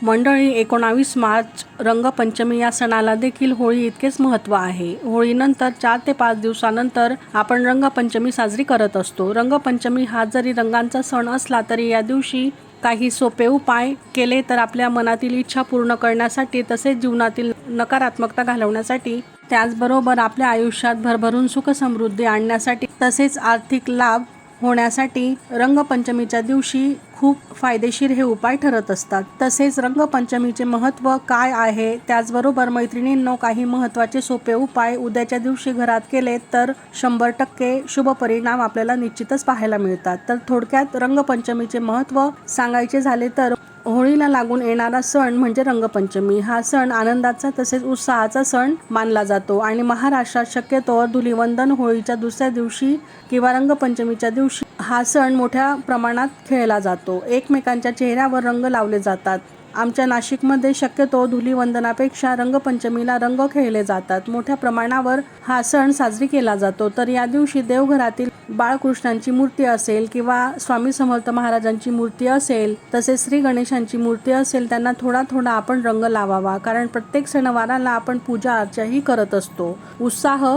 मंडळी, 19 मार्च रंगपंचमी या सणाला देखील होळी इतकेच महत्त्व आहे. होळीनंतर 4 ते 5 दिवसानंतर आपण रंगपंचमी साजरी करत असतो. रंगपंचमी हा जरी रंगांचा सण असला तरी या दिवशी काही सोपे उपाय केले तर आपल्या मनातील इच्छा पूर्ण करण्यासाठी, तसेच जीवनातील नकारात्मकता घालवण्यासाठी, त्याचबरोबर आपल्या आयुष्यात भरभरून सुख समृद्धी आणण्यासाठी, तसेच आर्थिक लाभ होण्यासाठी रंगपंचमीच्या दिवशी खूप फायदेशीर हे उपाय ठरत असतात. तसेच रंगपंचमीचे महत्त्व काय आहे, त्याचबरोबर मैत्रिणींनो, काही महत्त्वाचे सोपे उपाय उद्याच्या दिवशी घरात केले तर 100% शुभ परिणाम आपल्याला निश्चितच पाहायला मिळतात. तर थोडक्यात रंगपंचमीचे महत्त्व सांगायचे झाले तर होळीला लागून येणारा सण म्हणजे रंगपंचमी. हा सण आनंदाचा तसेच उत्साहाचा सण मानला जातो आणि महाराष्ट्रात शक्यतोवर धुलीवंदन होळीच्या दुसऱ्या दिवशी किंवा रंगपंचमीच्या दिवशी हा सण मोठ्या प्रमाणात खेळला जातो. एकमेकांच्या चेहऱ्यावर रंग लावले जातात. आमच्या नाशिकमध्ये शक्यतो धुलीवंदनापेक्षा रंगपंचमीला रंग खेळले जातात. मोठ्या प्रमाणावर हा सण साजरी केला जातो. तर या दिवशी देवघरातील बाळकृष्णांची मूर्ती असेल किंवा स्वामी समर्थ महाराजांची मूर्ती असेल, तसेच श्री गणेशांची मूर्ती असेल, त्यांना थोडा थोडा आपण रंग लावावा. कारण प्रत्येक सणवाराला आपण पूजा अर्चाही करत असतो. उत्साह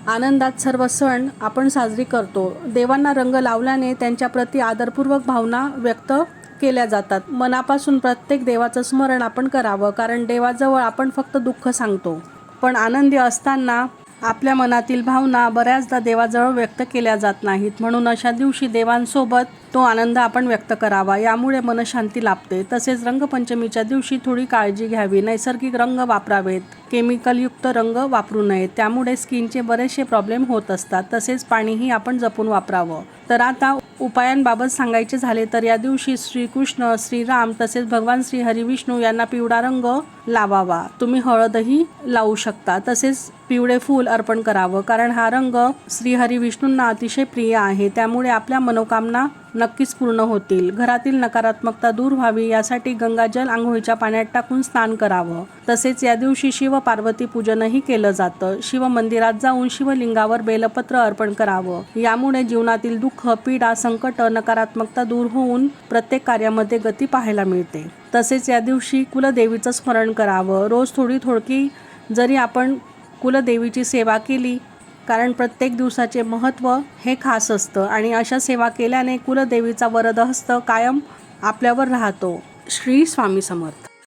आनंदात सर्व सण आपण साजरी करतो. देवांना रंग लावल्याने त्यांच्या प्रती आदरपूर्वक भावना व्यक्त केल्या जातात. मनापासून प्रत्येक देवाचं स्मरण आपण करावं, कारण देवाजवळ आपण फक्त दुःख सांगतो, पण आनंदी असताना आपल्या मनातील भावना बऱ्याचदा देवाजवळ व्यक्त केल्या जात नाहीत. म्हणून अशा दिवशी देवांसोबत तो आनंद आपण व्यक्त करावा, यामुळे मनशांती लाभते. तसेच रंगपंचमीच्या दिवशी थोडी काळजी घ्यावी. नैसर्गिक रंग वापरावेत, केमिकलयुक्त रंग वापरू नयेत. त्यामुळे स्किनचे बरेचसे प्रॉब्लेम होत असतात. तसेच पाणीही आपण जपून वापरावं. तर आता उपायांबाबत सांगायचे झाले तर या दिवशी श्रीकृष्ण, श्रीराम तसेच भगवान श्री हरिविष्णू यांना पिवळा रंग लावावा. तुम्ही हळदही लावू शकता. तसेच पिवळे फूल अर्पण करावं, कारण हा रंग श्री हरिविष्णूंना अतिशय प्रिय आहे. त्यामुळे आपल्या मनोकामना नक्कीच पूर्ण होतील. घरातील नकारात्मकता दूर व्हावी यासाठी गंगाजल आंघोळीच्या पाण्यात टाकून स्नान करावं. तसेच या दिवशी शिव पार्वती पूजनही केलं जातं. शिव मंदिरात जाऊन शिवलिंगावर बेलपत्र अर्पण करावं. यामुळे जीवनातील दुःख, पीडा, संकट, नकारात्मकता दूर होऊन प्रत्येक कार्यामध्ये गती पाहायला मिळते. तसेच या दिवशी कुलदेवीचं स्मरण करावं. रोज थोडी जरी आपण कुलदेवीची सेवा केली, कारण प्रत्येक दिवसाचे महत्त्व हे खास असतं आणि अशा सेवा केल्याने कुलदेवीचा वरदहस्त कायम आपल्यावर राहतो. श्री स्वामी समर्थ.